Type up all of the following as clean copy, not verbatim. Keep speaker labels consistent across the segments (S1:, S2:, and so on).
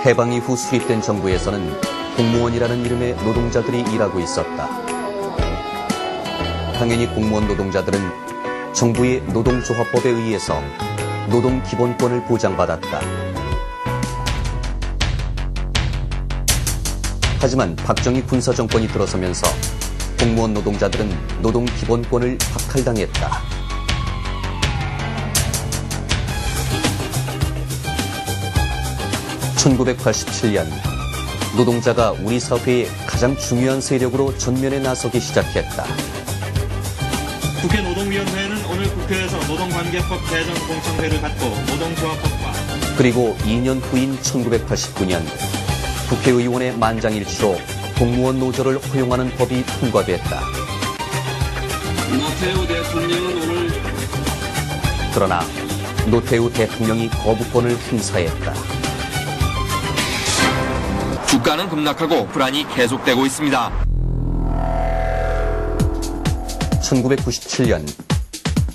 S1: 해방 이후 수립된 정부에서는 공무원이라는 이름의 노동자들이 일하고 있었다. 당연히 공무원 노동자들은 정부의 노동조합법에 의해서 노동기본권을 보장받았다. 하지만 박정희 군사정권이 들어서면서 공무원 노동자들은 노동기본권을 박탈당했다. (1987년) 노동자가 우리 사회의 가장 중요한 세력으로 전면에 나서기 시작했다.
S2: 국회 노동위원회는 오늘 국회에서 노동관계법 개정 공청회를 갖고 노동조합법과
S1: 그리고 2년 후인 1989년 국회의원의 만장일치로 공무원 노조를 허용하는 법이 통과됐다.
S3: 노태우 대통령은 오늘
S1: 그러나 노태우 대통령이 거부권을 행사했다.
S4: 주가는 급락하고 불안이 계속되고 있습니다.
S1: 1997년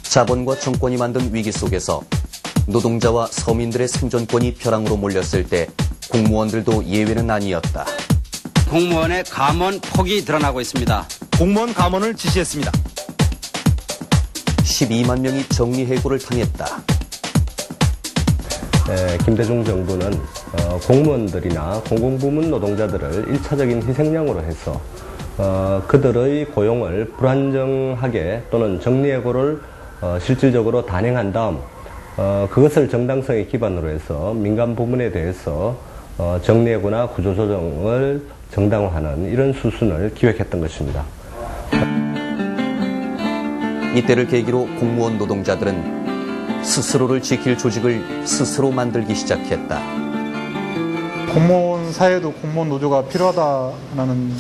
S1: 자본과 정권이 만든 위기 속에서 노동자와 서민들의 생존권이 벼랑으로 몰렸을 때 공무원들도 예외는 아니었다.
S5: 공무원의 감원 폭이 드러나고 있습니다.
S6: 공무원 감원을 지시했습니다.
S1: 12만 명이 정리해고를 당했다.
S7: 김대중 정부는 공무원들이나 공공부문 노동자들을 1차적인 희생양으로 해서 그들의 고용을 불안정하게 또는 정리해고를 실질적으로 단행한 다음 그것을 정당성의 기반으로 해서 민간 부문에 대해서 정리해고나 구조조정을 정당화하는 이런 수순을 기획했던 것입니다.
S1: 이때를 계기로 공무원 노동자들은 스스로를 지킬 조직을 스스로 만들기 시작했다.
S8: 공무원 사회도 공무원 노조가 필요하다는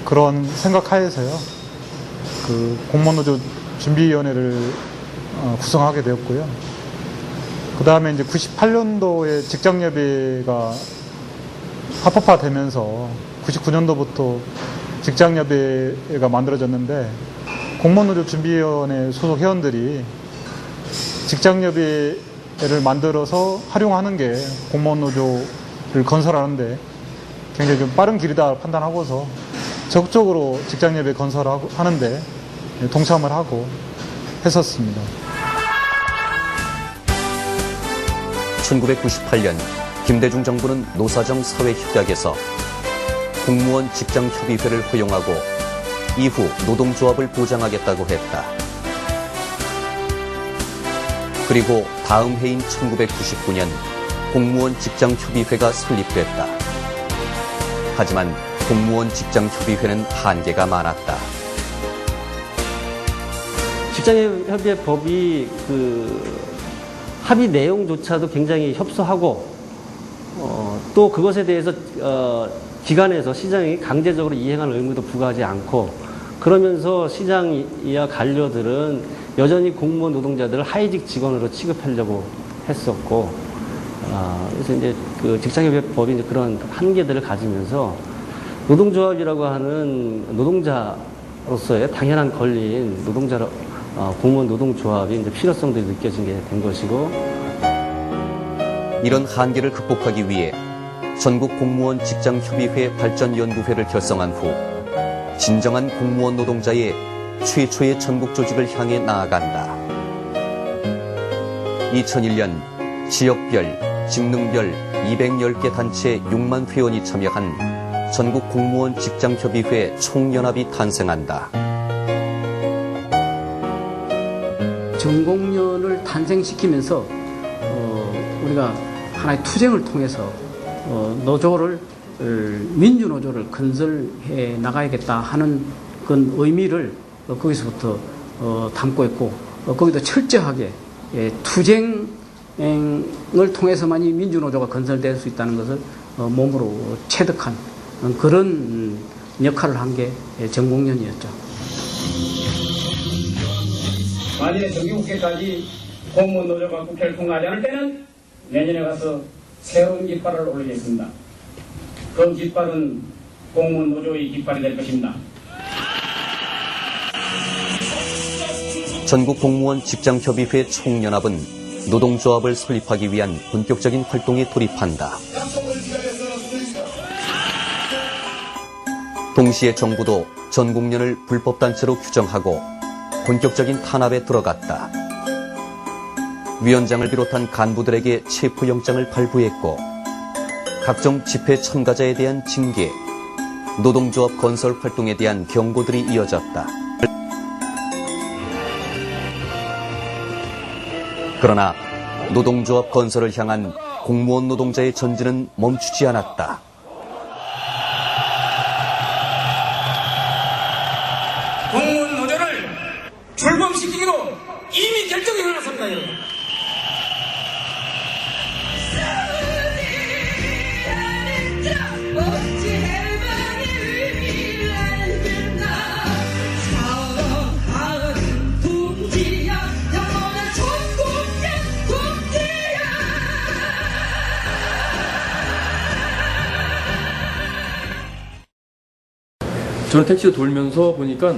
S8: 그런 생각하에서요. 그 공무원 노조 준비위원회를 구성하게 되었고요. 그 다음에 이제 98년도에 직장협의회가 합법화되면서 99년도부터 직장협의회가 만들어졌는데 공무원노조 준비위원회 소속 회원들이 직장협의회를 만들어서 활용하는 게 공무원노조를 건설하는데 굉장히 좀 빠른 길이다 판단하고서 적극적으로 직장협의회 건설하는데 동참을 하고 했었습니다.
S1: 1998년 김대중 정부는 노사정 사회협약에서 공무원 직장협의회를 허용하고 이후 노동조합을 보장하겠다고 했다. 그리고 다음 해인 1999년 공무원 직장협의회가 설립됐다. 하지만 공무원 직장협의회는 한계가 많았다.
S9: 직장협의회법이 합의 내용조차도 굉장히 협소하고 또 그것에 대해서 기관에서 시장이 강제적으로 이행할 의무도 부과하지 않고 그러면서 시장이야 관료들은 여전히 공무원 노동자들을 하위직 직원으로 취급하려고 했었고 그래서 이제 그 직장협의회법이 이제 그런 한계들을 가지면서 노동조합이라고 하는 노동자로서의 당연한 권리인 공무원 노동조합이 이제 필요성들이 느껴진 게 된 것이고
S1: 이런 한계를 극복하기 위해 전국 공무원 직장협의회 발전연구회를 결성한 후 진정한 공무원 노동자의 최초의 전국 조직을 향해 나아간다. 2001년 지역별, 직능별 210개 단체 6만 회원이 참여한 전국 공무원 직장협의회 총연합이 탄생한다.
S10: 전공련을 탄생시키면서 우리가 하나의 투쟁을 통해서 노조를 민주노조를 건설해 나가야겠다 하는 그런 의미를 거기서부터 담고 있고 거기도 철저하게 투쟁을 통해서만이 민주노조가 건설될 수 있다는 것을 몸으로 체득한 그런 역할을 한 게 전공련이었죠.
S11: 만일에 정기국회까지 공무원 노조가 국회를 통과하지 않을 때는 내년에 가서 새로운 깃발을 올리겠습니다. 그 깃발은 공무원 노조의 깃발이 될 것입니다.
S1: 전국 공무원 직장협의회 총연합은 노동조합을 설립하기 위한 본격적인 활동에 돌입한다. 동시에 정부도 전공련을 불법단체로 규정하고 본격적인 탄압에 들어갔다. 위원장을 비롯한 간부들에게 체포영장을 발부했고 각종 집회 참가자에 대한 징계, 노동조합 건설 활동에 대한 경고들이 이어졌다. 그러나 노동조합 건설을 향한 공무원 노동자의 전진은 멈추지 않았다.
S11: 공무원 노조를 출범시키기로 이미 결정이 나섰습니다, 여러분.
S3: 저는 택시를 돌면서 보니까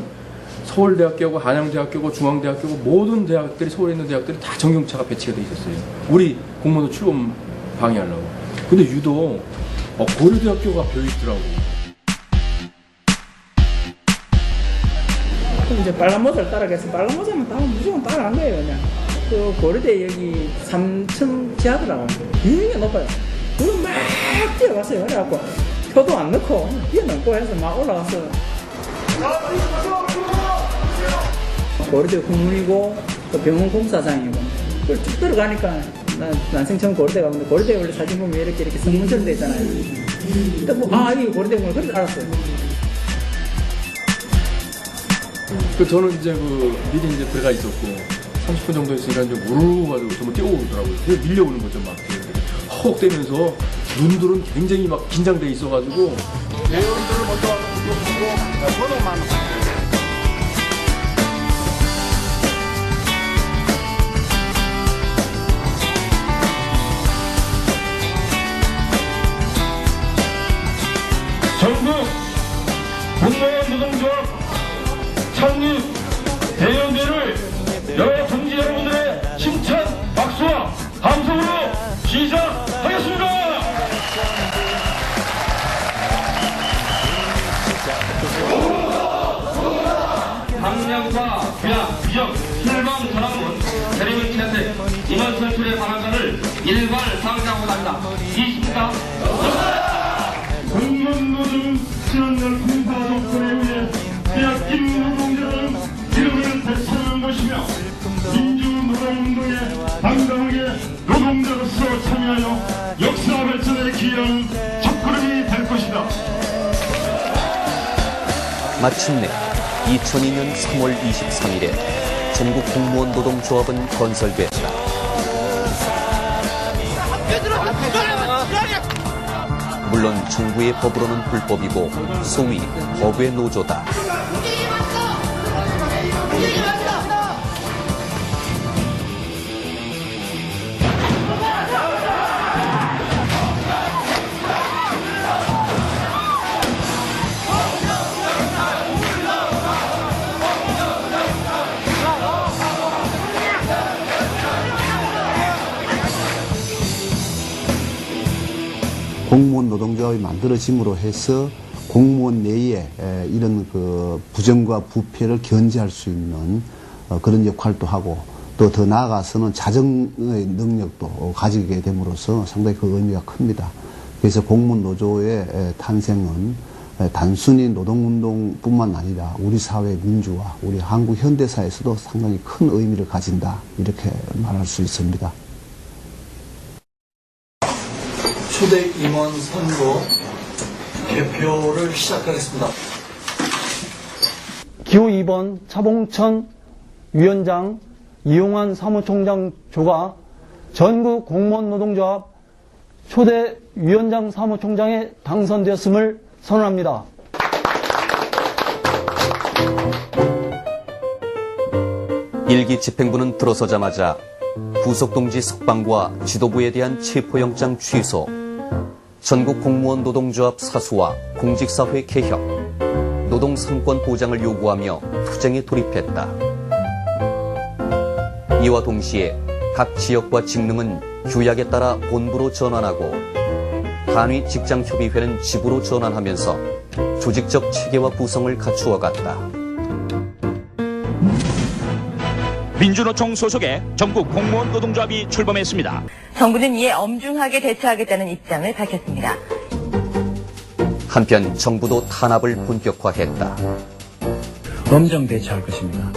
S3: 서울대학교고 한양대학교고 중앙대학교고 모든 대학들이, 서울에 있는 대학들이 다 전경차가 배치가 돼 있었어요. 우리 공무원 출범 방해하려고. 근데 유독 고려대학교가 벼 있더라고.
S12: 이제 빨간 모자를 따라가서 빨간 모자만 따면 무조건 따라간 거예요, 그냥. 그 고려대 여기 3층 지하더라고. 굉장히 높아요. 그럼 막 뛰어갔어요. 그래갖고 표도 안 넣고 뛰어넘고 해서 막 올라가서. 고려대 국문이고 또 병원 공사장이고 그걸 쭉 들어가니까 난생 처음 고려대 가는데 고려대 원래 사진 보면 이렇게 성문처럼 돼 있잖아요. 근데 이게 고려대구나 그래서 알았어요.
S3: 저는 이제 미리 이제 들어가 있었고 30분 정도 있으니까 이제 우르르 가지고 정말 뛰어오더라고요. 그래서 밀려오는 거죠, 막. 헉 대면서 눈들은 굉장히 막 긴장돼 있어가지고 대원들을 먼저 하고 번호만
S11: 전국 공무원 노동조합 창립 대연대를 여러 동지 여러분들의 힘찬 박수와 함성으로 시작하겠습니다. 강량과 규약, 규정, 실망, 전함은 대리문 채택, 임원 선출의 방안관을 일괄 상정하고난다. 있습니까? 공무원 노조는 지난날 공사 조건에 의해 빼앗긴 노동자는 이름을 되찾는 것이며 민주노동운동에 당당하게 노동자로서 참여하여 역사 발전에 기여하는 첫걸음이 될 것이다.
S1: 마침내 2002년 3월 23일에 전국 공무원 노동조합은 건설됐다. 물론 정부의 법으로는 불법이고 소위 법의 노조다.
S13: 공무원 노동조합이 만들어짐으로 해서 공무원 내에 이런 부정과 부패를 견제할 수 있는 그런 역할도 하고 또 더 나아가서는 자정의 능력도 가지게 됨으로써 상당히 그 의미가 큽니다. 그래서 공무원 노조의 탄생은 단순히 노동운동뿐만 아니라 우리 사회 민주화, 우리 한국 현대사에서도 상당히 큰 의미를 가진다, 이렇게 말할 수 있습니다.
S14: 초대 임원 선거 개표를 시작하겠습니다.
S15: 기호 2번 차봉천 위원장, 이용환 사무총장 조가 전국 공무원 노동조합 초대 위원장 사무총장에 당선되었음을 선언합니다.
S1: 일기 집행부는 들어서자마자 구속동지 석방과 지도부에 대한 체포영장 취소, 전국 공무원 노동조합 사수와 공직사회 개혁, 노동 3권 보장을 요구하며 투쟁에 돌입했다. 이와 동시에 각 지역과 직능은 규약에 따라 본부로 전환하고 단위 직장협의회는 지부로 전환하면서 조직적 체계와 구성을 갖추어 갔다.
S6: 민주노총 소속의 전국 공무원 노동조합이 출범했습니다.
S16: 정부는 이에 엄중하게 대처하겠다는 입장을 밝혔습니다.
S1: 한편 정부도 탄압을 본격화했다.
S17: 엄정 대처할 것입니다.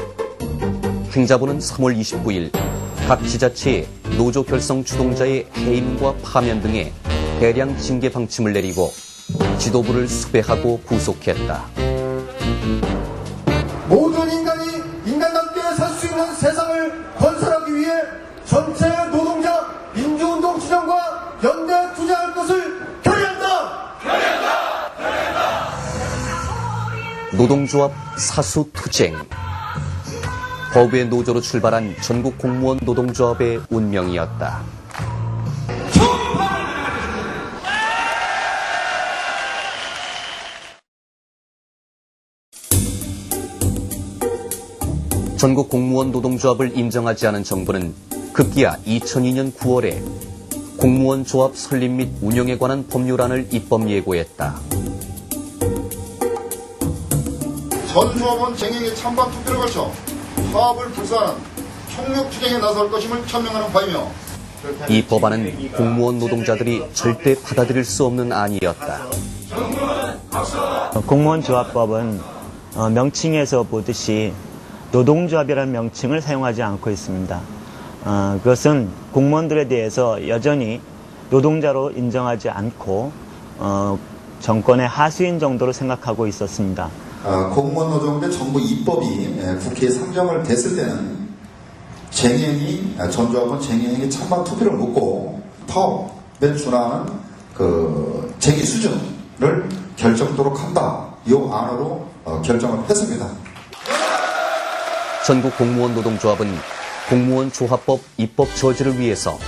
S1: 행자부는 3월 29일 각 지자체에 노조 결성 주동자의 해임과 파면 등의 대량 징계 방침을 내리고 지도부를 수배하고 구속했다.
S18: 모든 인간이 인간답게 살 수 있는 세상을 건설하기 위해 전체 노동자 민주운동 진영과 연대 투쟁할 것을 결의한다.
S1: 노동조합 사수 투쟁. 법외 노조로 출발한 전국 공무원 노동조합의 운명이었다. 전국 공무원 노동조합을 인정하지 않은 정부는 급기야 2002년 9월에 공무원 조합 설립 및 운영에 관한 법률안을 입법 예고했다.
S19: 전 조합원 쟁행의 찬반 투표를 거쳐 파업을 불사하는 총력 투쟁에 나설 것임을 천명하는 바이며
S1: 이 법안은 공무원 노동자들이 절대 받아들일 수 없는 안이었다.
S20: 공무원조합법은 명칭에서 보듯이 노동조합이라는 명칭을 사용하지 않고 있습니다. 그것은 공무원들에 대해서 여전히 노동자로 인정하지 않고 정권의 하수인 정도로 생각하고 있었습니다.
S19: 공무원 노동대 정부 입법이 국회에 상정을 됐을 때는 전조합원 쟁행이 찬반 투표를 묻고 파업에 준하는 그 쟁의 수준을 결정토록 한다. 이 안으로 결정을 했습니다.
S1: 전국 공무원 노동조합은 공무원 조합법 입법 저지를 위해서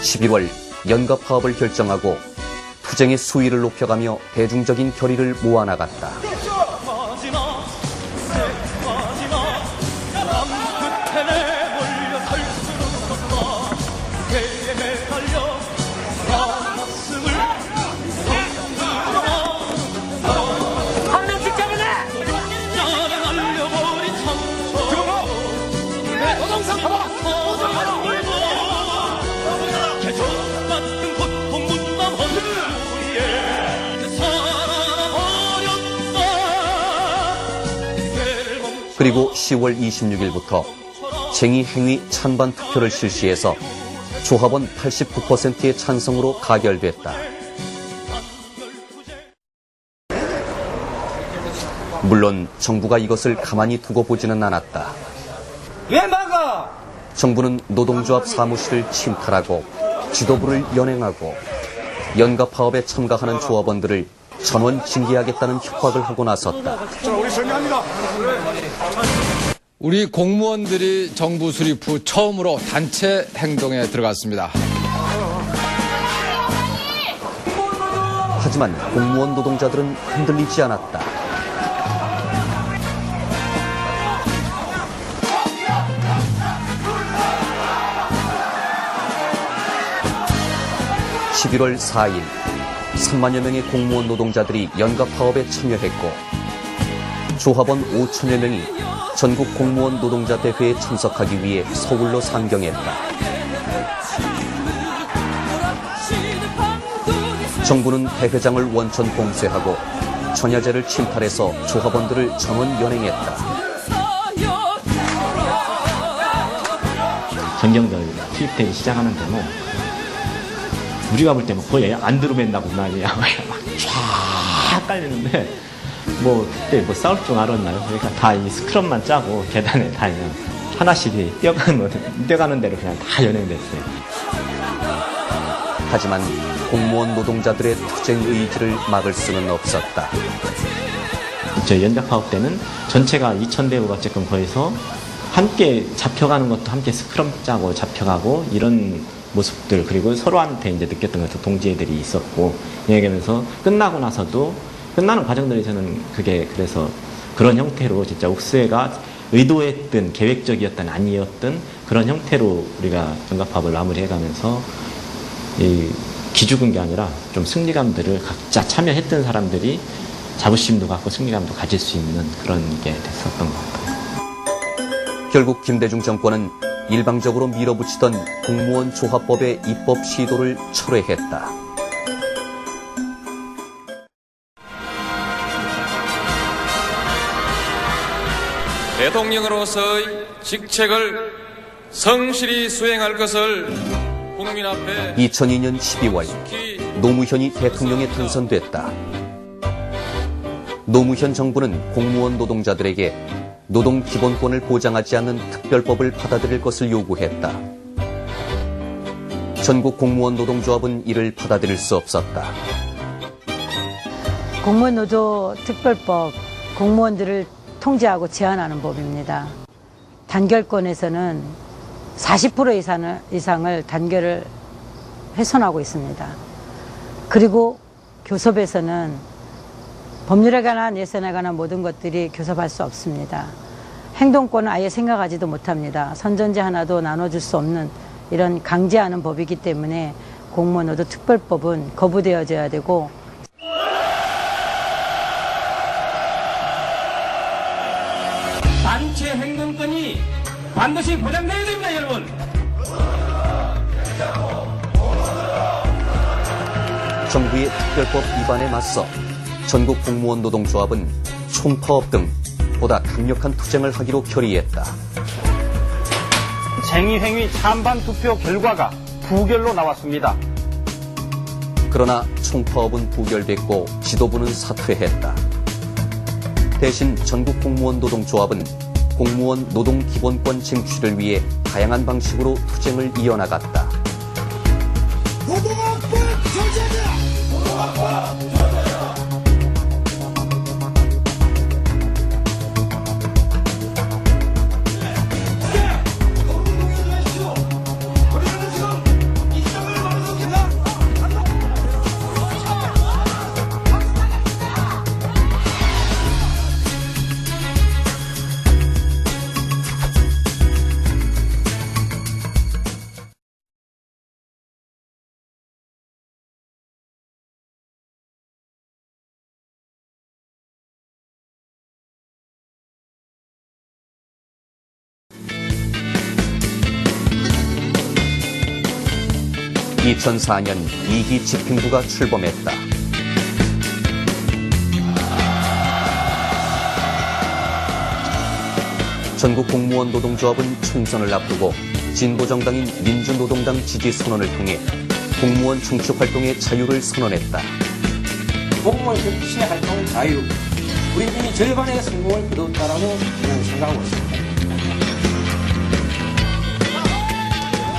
S1: 11월 연가 파업을 결정하고 투쟁의 수위를 높여가며 대중적인 결의를 모아나갔다. 그리고 10월 26일부터 쟁의 행위 찬반 투표를 실시해서 조합원 89%의 찬성으로 가결됐다. 물론 정부가 이것을 가만히 두고 보지는 않았다.
S17: 왜 막아?
S1: 정부는 노동조합 사무실을 침탈하고 지도부를 연행하고 연가 파업에 참가하는 조합원들을 전원 징계하겠다는 협박을 하고 나섰다.
S21: 우리 정리합니다. 우리 공무원들이 정부 수립 후 처음으로 단체 행동에 들어갔습니다.
S1: 하지만 공무원 노동자들은 흔들리지 않았다. (11월 4일) 3만여 명의 공무원 노동자들이 연가 파업에 참여했고 조합원 5천여 명이 전국 공무원 노동자 대회에 참석하기 위해 서울로 상경했다. 정부는 대회장을 원천 봉쇄하고 전야제를 침탈해서 조합원들을 전원 연행했다.
S22: 전경들 투입되기 시작하는 데는 우리가 볼 때는 거의 안드로메다고 말이야. 막 쫙 깔리는데 뭐 그때 뭐 싸울 줄 알았나요? 그러니까 다 이 스크럼만 짜고 계단에 다 그냥 하나씩 뛰어가는 대로 그냥 다 연행됐어요.
S1: 하지만 공무원 노동자들의 투쟁 의지를 막을 수는 없었다.
S22: 저 연가 파업 때는 전체가 2,000대가 어쨌건 거기서 함께 잡혀가는 것도 함께 스크럼 짜고 잡혀가고 이런 모습들, 그리고 서로한테 이제 느꼈던 것도 동지애들이 있었고, 얘기하면서 끝나고 나서도 끝나는 과정들에서는 그게 그래서 그런 형태로 진짜 옥수회가 의도했던 계획적이었던 아니었던 그런 형태로 우리가 연가파업을 마무리해가면서 이 기죽은 게 아니라 좀 승리감들을 각자 참여했던 사람들이 자부심도 갖고 승리감도 가질 수 있는 그런 게 됐었던 것 같아요.
S1: 결국 김대중 정권은 일방적으로 밀어붙이던 공무원 조합법의 입법 시도를 철회했다.
S2: 대통령으로서의 직책을 성실히 수행할 것을 국민 앞에
S1: 2002년 12월 노무현이 대통령에 당선됐다. 노무현 정부는 공무원 노동자들에게 노동 기본권을 보장하지 않는 특별법을 받아들일 것을 요구했다. 전국 공무원 노동조합은 이를 받아들일 수 없었다.
S4: 공무원 노조 특별법, 공무원들을 통제하고 제한하는 법입니다. 단결권에서는 40% 이상을 단결을 훼손하고 있습니다. 그리고 교섭에서는 법률에 관한 예산에 관한 모든 것들이 교섭할 수 없습니다. 행동권은 아예 생각하지도 못합니다. 선전제 하나도 나눠줄 수 없는 이런 강제하는 법이기 때문에 공무원 노조 특별법은 거부되어져야 되고,
S11: 단체 행동권이 반드시 보장돼야 됩니다, 여러분.
S1: 정부의 특별법 위반에 맞서 전국 공무원 노동조합은 총파업 등 보다 강력한 투쟁을 하기로 결의했다.
S23: 쟁의행위 찬반 투표 결과가 부결로 나왔습니다.
S1: 그러나 총파업은 부결됐고 지도부는 사퇴했다. 대신 전국 공무원 노동조합은 공무원 노동 기본권 쟁취를 위해 다양한 방식으로 투쟁을 이어나갔다.
S18: 노동학법 전쟁이야! 노동학법 전쟁이야!
S1: (2004년) 2기 집행부가 출범했다. 전국 공무원 노동조합은 총선을 앞두고 진보정당인 민주노동당 지지선언을 통해 공무원 청취 활동의 자유를 선언했다.
S24: 공무원 정치 활동 자유, 우리 이미 절반의 성공을 거뒀다라고 저는 생각하고 있습니다.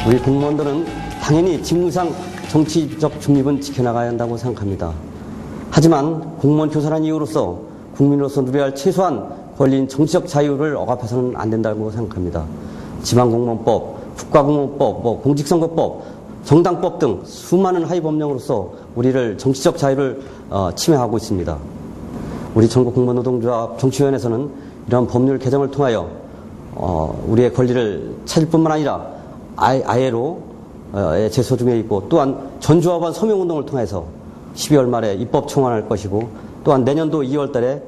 S25: 우리 공무원들은 당연히 직무상 정치적 중립은 지켜나가야 한다고 생각합니다. 하지만 공무원 교사란 이유로서 국민으로서 누려야 할 최소한 권리인 정치적 자유를 억압해서는 안 된다고 생각합니다. 지방공무원법, 국가공무원법, 공직선거법, 정당법 등 수많은 하위 법령으로서 우리를 정치적 자유를 침해하고 있습니다. 우리 전국공무원노동조합 정치위원회에서는 이러한 법률 개정을 통하여 우리의 권리를 찾을 뿐만 아니라 아예로 제소 중에 있고, 또한 전조합원 서명운동을 통해서 12월 말에 입법 청원할 것이고, 또한 내년도 2월 달에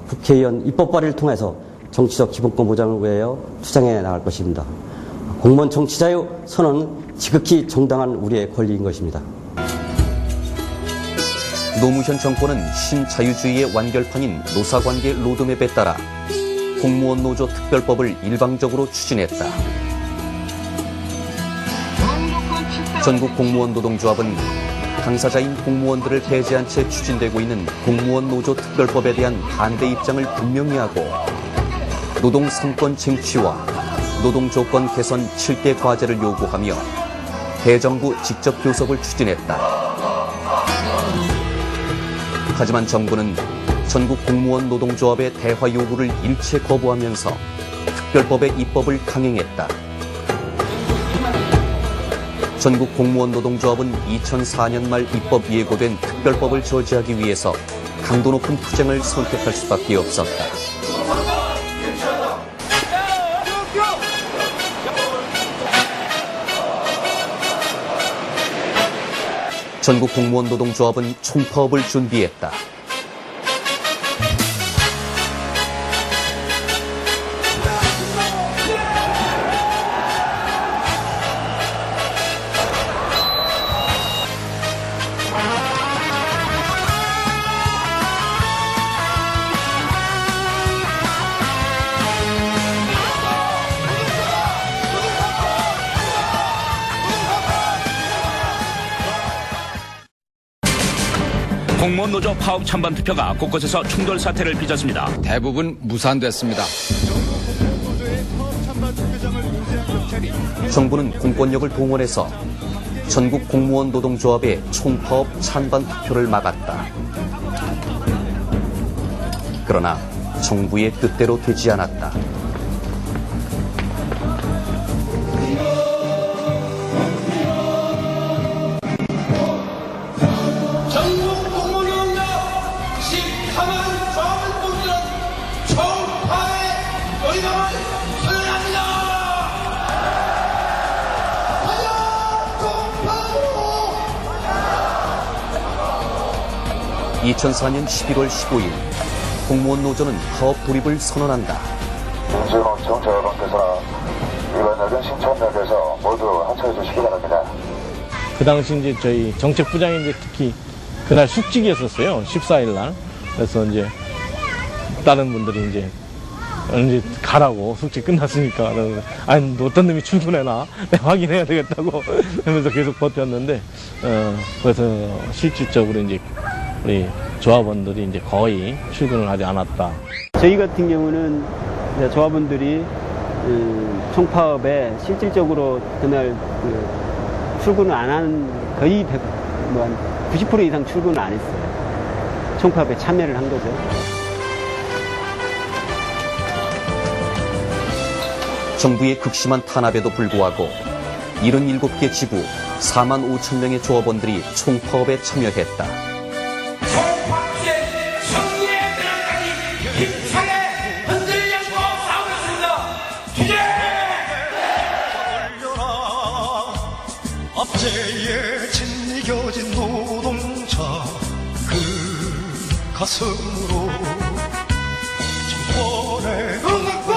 S25: 국회의원 입법 발의를 통해서 정치적 기본권 보장을 위하여 투쟁해 나갈 것입니다. 공무원 정치자유 선언은 지극히 정당한 우리의 권리인 것입니다.
S1: 노무현 정권은 신자유주의의 완결판인 노사관계 로드맵에 따라 공무원 노조 특별법을 일방적으로 추진했다. 전국 공무원 노동조합은 당사자인 공무원들을 배제한 채 추진되고 있는 공무원 노조 특별법에 대한 반대 입장을 분명히 하고 노동 3권 쟁취와 노동 조건 개선 7대 과제를 요구하며 대정부 직접 교섭을 추진했다. 하지만 정부는 전국 공무원 노동조합의 대화 요구를 일체 거부하면서 특별법의 입법을 강행했다. 전국 공무원 노동조합은 2004년 말 입법 예고된 특별법을 저지하기 위해서 강도 높은 투쟁을 선택할 수밖에 없었다. 전국 공무원 노동조합은 총파업을 준비했다.
S6: 공무원 노조 파업 찬반 투표가 곳곳에서 충돌 사태를 빚었습니다.
S21: 대부분 무산됐습니다.
S1: 정부는 공권력을 동원해서 전국 공무원 노동조합의 총파업 찬반 투표를 막았다. 그러나 정부의 뜻대로 되지 않았다.
S18: 전국 공무원노동자 14만 조합원분들은 총파의 의감을 선언합니다.
S1: 2004년 11월 15일 공무원 노조는 파업 돌입을 선언한다.
S5: 민주노총 조합원께서는 이번 여경 신촌역에서 모두 하차해 주시기 바랍니다.
S7: 그 당시 이제 저희 정책부장인데 특히 그날 숙직이었었어요. 14일 날. 그래서 이제 다른 분들이 이제 가라고 숙직 끝났으니까. 아니 어떤 놈이 출근해나 내가 확인해야 되겠다고 하면서 계속 버텼는데 그래서 실질적으로 이제 우리 조합원들이 이제 거의 출근을 하지 않았다.
S8: 저희 같은 경우는 조합원들이 총파업에 실질적으로 그날 출근을 안 한 거의 90% 이상 출근을 안 했어요. 총파업에 참여를 한 거죠.
S1: 정부의 극심한 탄압에도 불구하고 77개 지부 4만 5천 명의 조합원들이 총파업에 참여했다.
S18: 힘차게 흔들려고 싸우겠습니다. 주제!
S9: 압제에 짓이겨진 노동자 그 가슴으로 정권의
S18: 응답과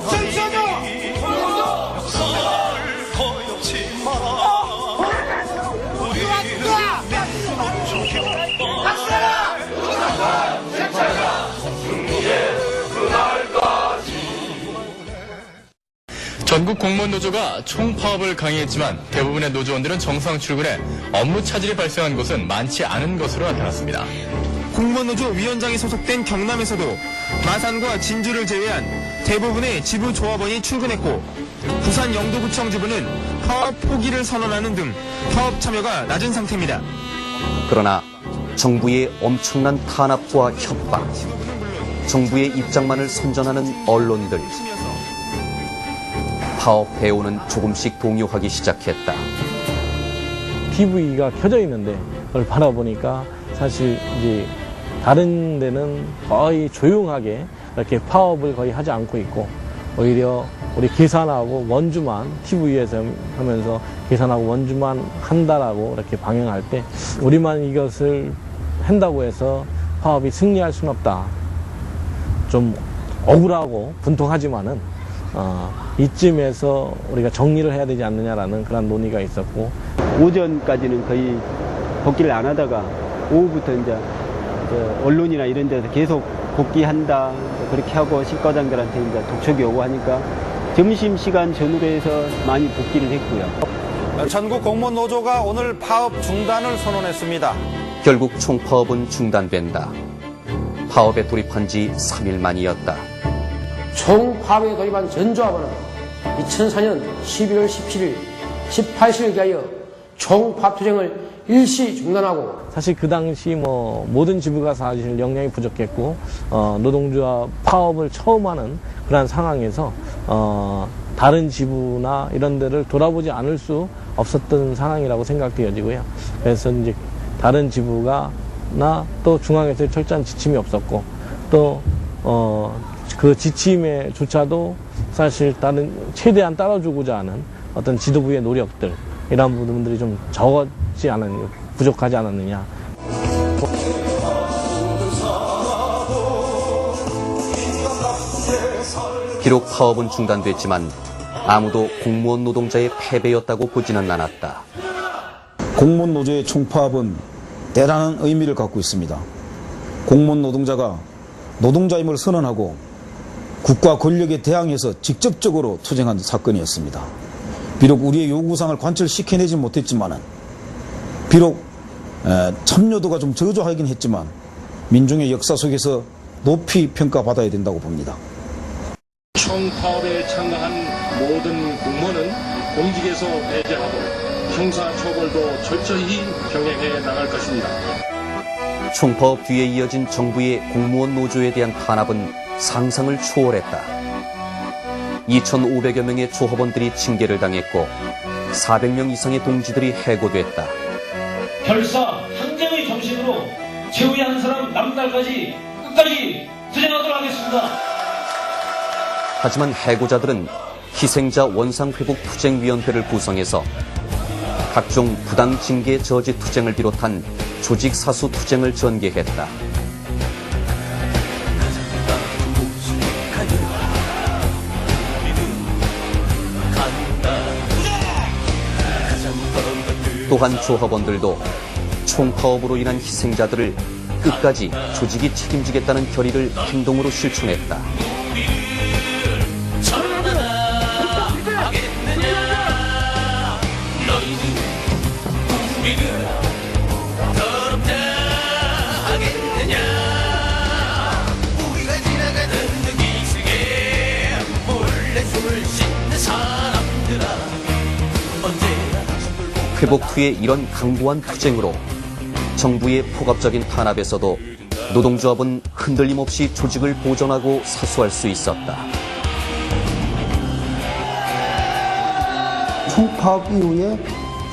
S18: 정치하자!
S9: 역사를 거역치 마라 우리는 민주노총
S18: 박수라!
S10: 전국 공무원 노조가 총파업을 강행했지만 대부분의 노조원들은 정상 출근해 업무 차질이 발생한 곳은 많지 않은 것으로 나타났습니다.
S26: 공무원노조 위원장이 소속된 경남에서도 마산과 진주를 제외한 대부분의 지부 조합원이 출근했고 부산 영도구청 지부는 파업 포기를 선언하는 등 파업 참여가 낮은 상태입니다.
S1: 그러나 정부의 엄청난 탄압과 협박, 정부의 입장만을 선전하는 언론들, 파업 배후는 조금씩 동요하기 시작했다.
S7: TV가 켜져 있는데 그걸 바라보니까 사실 이제 다른 데는 거의 조용하게 이렇게 파업을 거의 하지 않고 있고 오히려 우리 계산하고 원주만 TV에서 하면서 계산하고 원주만 한다라고 이렇게 방영할 때 우리만 이것을 한다고 해서 파업이 승리할 수는 없다. 좀 억울하고 분통하지만은 이쯤에서 우리가 정리를 해야 되지 않느냐라는 그런 논의가 있었고
S8: 오전까지는 거의 복귀를 안 하다가 오후부터 이제 언론이나 이런 데서 계속 복귀한다 그렇게 하고 실과장들한테 이제 독촉이 오고 하니까 점심시간 전후로 해서 많이 복귀를 했고요.
S23: 전국 공무원 노조가 오늘 파업 중단을 선언했습니다.
S1: 결국 총파업은 중단된다. 파업에 돌입한 지 3일 만이었다.
S24: 총파업에 돌입한 전조합원은 2004년 11월 17일, 18시를 기하여 총파업 투쟁을 일시 중단하고
S7: 사실 그 당시 모든 지부가 사실 역량이 부족했고 노동조합 파업을 처음 하는 그런 상황에서 다른 지부나 이런 데를 돌아보지 않을 수 없었던 상황이라고 생각되어지고요. 그래서 이제 다른 지부가 또 중앙에서 철저한 지침이 없었고 또 그 지침에 조차도 사실 최대한 따라주고자 하는 어떤 지도부의 노력들 이런 부분들이 좀 부족하지 않았느냐.
S1: 비록 파업은 중단됐지만 아무도 공무원 노동자의 패배였다고 보지는 않았다.
S27: 공무원 노조의 총파업은 대단한 의미를 갖고 있습니다. 공무원 노동자가 노동자임을 선언하고 국가 권력에 대항해서 직접적으로 투쟁한 사건이었습니다. 비록 우리의 요구사항을 관철시켜내지 못했지만 비록 참여도가 좀 저조하긴 했지만 민중의 역사 속에서 높이 평가받아야 된다고 봅니다.
S3: 총파업에 참가한 모든 공무원은 공직에서 배제하고 형사처벌도 철저히 병행해 나갈 것입니다.
S1: 총파업 뒤에 이어진 정부의 공무원 노조에 대한 탄압은 상상을 초월했다. 2,500여 명의 조합원들이 징계를 당했고 400명 이상의 동지들이 해고됐다.
S12: 결사 항쟁의 정신으로 최후의 한 사람 남은 날까지 끝까지 투쟁하도록 하겠습니다.
S1: 하지만 해고자들은 희생자 원상회복투쟁위원회를 구성해서 각종 부당 징계 저지 투쟁을 비롯한 조직 사수 투쟁을 전개했다. 또한 조합원들도 총파업으로 인한 희생자들을 끝까지 조직이 책임지겠다는 결의를 행동으로 실천했다. 회복 후의 이런 강고한 투쟁으로 정부의 폭압적인 탄압에서도 노동조합은 흔들림 없이 조직을 보존하고 사수할 수 있었다.
S13: 총파업 이후에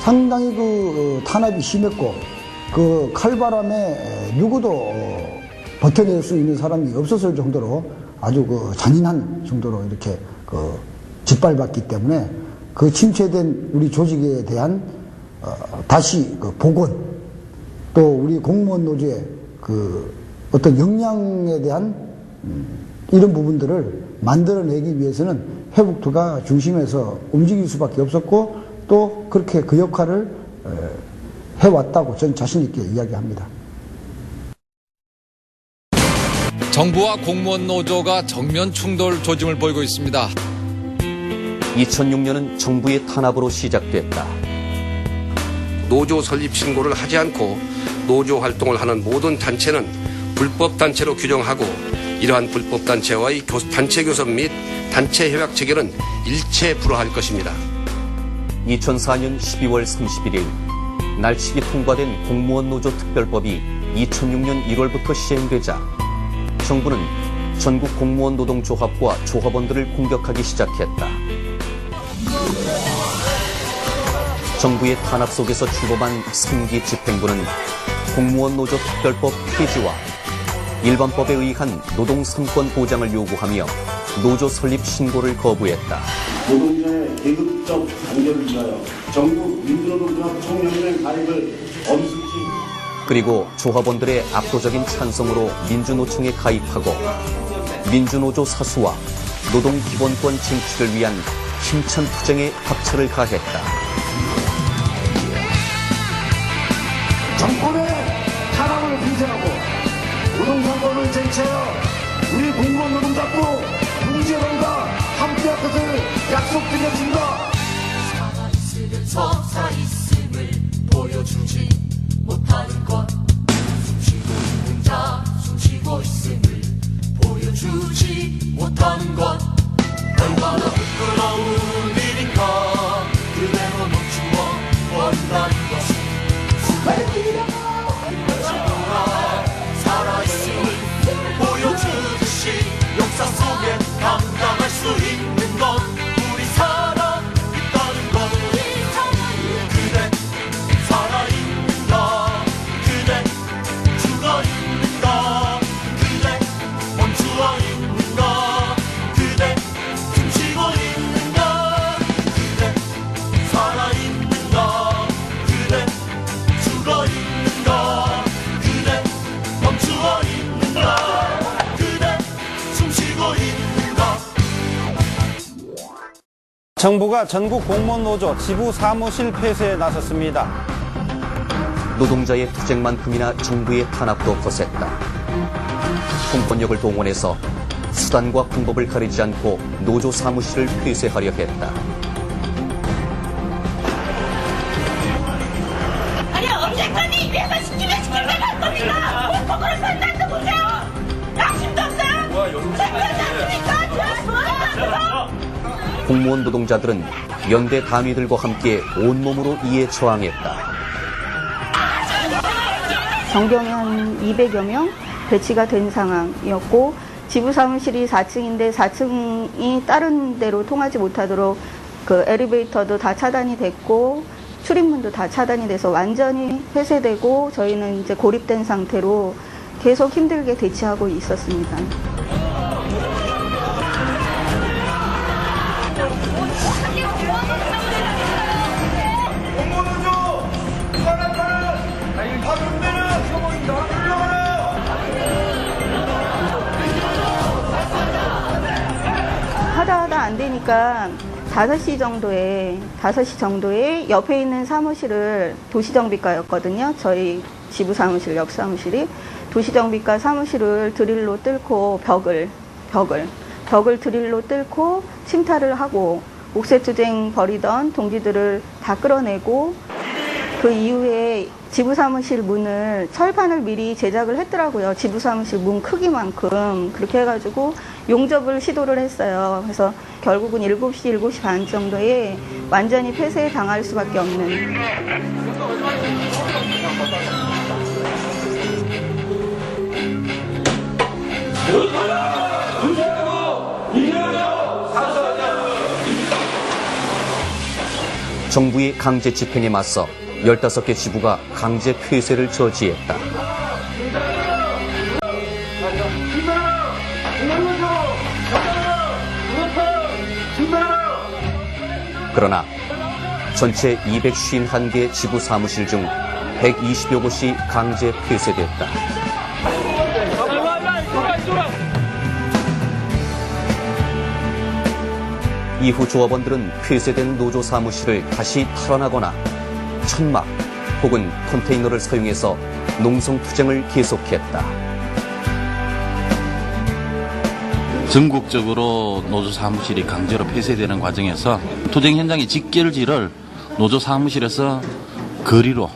S13: 상당히 그 탄압이 심했고 그 칼바람에 누구도 버텨낼 수 있는 사람이 없었을 정도로 아주 그 잔인한 정도로 이렇게 그 짓밟았기 때문에 그 침체된 우리 조직에 대한 다시 그 복원, 또 우리 공무원 노조의 그 어떤 역량에 대한 이런 부분들을 만들어내기 위해서는 회복투가 중심에서 움직일 수밖에 없었고 또 그렇게 그 역할을 해왔다고 저는 자신 있게 이야기합니다.
S21: 정부와 공무원 노조가 정면 충돌 조짐을 보이고 있습니다.
S1: 2006년은 정부의 탄압으로 시작됐다.
S14: 노조 설립 신고를 하지 않고 노조 활동을 하는 모든 단체는 불법 단체로 규정하고 이러한 불법 단체와의 단체 교섭 및 단체 협약 체결은 일체 불허할 것입니다.
S1: 2004년 12월 31일 날치기 통과된 공무원 노조 특별법이 2006년 1월부터 시행되자 정부는 전국 공무원 노동조합과 조합원들을 공격하기 시작했다. 정부의 탄압 속에서 출범한 3기 집행부는 공무원 노조 특별법 폐지와 일반법에 의한 노동 3권 보장을 요구하며 노조 설립 신고를 거부했다.
S15: 노동자의 계급적 단결을 위하여 전국 민주노동조합 총연맹 가입을 엄습시.
S1: 그리고 조합원들의 압도적인 찬성으로 민주노총에 가입하고 민주노조 사수와 노동기본권 쟁취를 위한 힘찬 투쟁에 박차를 가했다.
S18: 정권의 탄압을 빙자하고 노동상권을 쟁취하여 우리 공무원 노동자도 동지여러분과 함께할 것을 약속드렸습니다.
S9: 살아있음을 보여주지 못하는 것, 숨쉬고 있는 자, 숨쉬고 있음을 보여주지 못하는 것, 얼마나 부끄러운 일인가. 그대로 멈추어 버린다는 것은 살아있음을 보여주듯이 역사 속에 감당할 수 있는 것, 우리 살아있다는 것. 그대 살아있는가, 그대 죽어있는가, 그대 멈추어 있는가, 그대 숨쉬고 있는가, 그대 살아있는가, 그대 죽어있는가, 그대 멈추어 있는가, 그대 숨쉬고 있는가.
S23: 정부가 전국 공무원 노조 지부 사무실 폐쇄에 나섰습니다.
S1: 노동자의 투쟁만큼이나 정부의 탄압도 거셌다. 공권력을 동원해서 수단과 방법을 가리지 않고 노조 사무실을 폐쇄하려 했다.
S9: 아니 언제까지 입에만
S1: 공무원 노동자들은 연대 단위들과 함께 온몸으로 이에 저항했다.
S2: 전경에 한 200여 명 배치가 된 상황이었고 지부 사무실이 4층인데 4층이 다른 데로 통하지 못하도록 그 엘리베이터도 다 차단이 됐고 출입문도 다 차단이 돼서 완전히 폐쇄되고 저희는 이제 고립된 상태로 계속 힘들게 대치하고 있었습니다. 하다 안 되니까 5시 정도에 옆에 있는 사무실을 도시정비과였거든요. 저희 지부 사무실, 옆 사무실이 도시정비과 사무실을 드릴로 뚫고 벽을 드릴로 뚫고 침탈을 하고 옥새투쟁 벌이던 동지들을 다 끌어내고 그 이후에 지부사무실 문을 철판을 미리 제작을 했더라고요. 지부사무실 문 크기만큼 그렇게 해가지고 용접을 시도를 했어요. 그래서 결국은 7시, 7시 반 정도에 완전히 폐쇄 당할 수밖에 없는.
S1: 정부의 강제 집행에 맞서 15개 지부가 강제 폐쇄를 저지했다. 그러나 전체 251개 지부 사무실 중 120여 곳이 강제 폐쇄됐다. 이후 조합원들은 폐쇄된 노조 사무실을 다시 탈환하거나 천막 혹은 컨테이너를 사용해서 농성투쟁을 계속했다.
S4: 전국적으로 노조 사무실이 강제로 폐쇄되는 과정에서 투쟁 현장의 직결지를 노조 사무실에서 거리로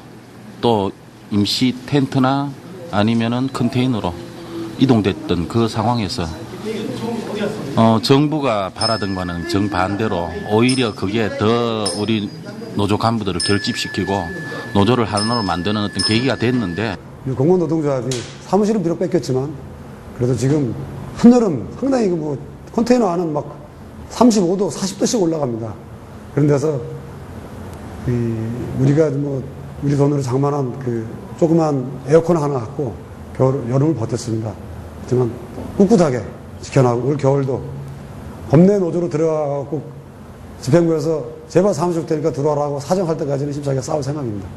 S4: 또 임시 텐트나 아니면은 컨테이너로 이동됐던 그 상황에서 정부가 바라던 거는 정반대로 오히려 그게 더 우리 노조 간부들을 결집시키고 노조를 하나로 만드는 어떤 계기가 됐는데
S16: 공무원 노동조합이 사무실은 비록 뺏겼지만 그래도 지금 한여름 상당히 컨테이너 안은 막 35도, 40도씩 올라갑니다. 그런 데서 우리가 우리 돈으로 장만한 그 조그만 에어컨 하나 갖고 여름을 버텼습니다. 하지만 꿋꿋하게 지켜나가고 올 겨울도 범내 노조로 들어가고 집행부에서 제발 사무실 되니까 들어와라고 사정할 때까지는 힘차게 싸울 생각입니다.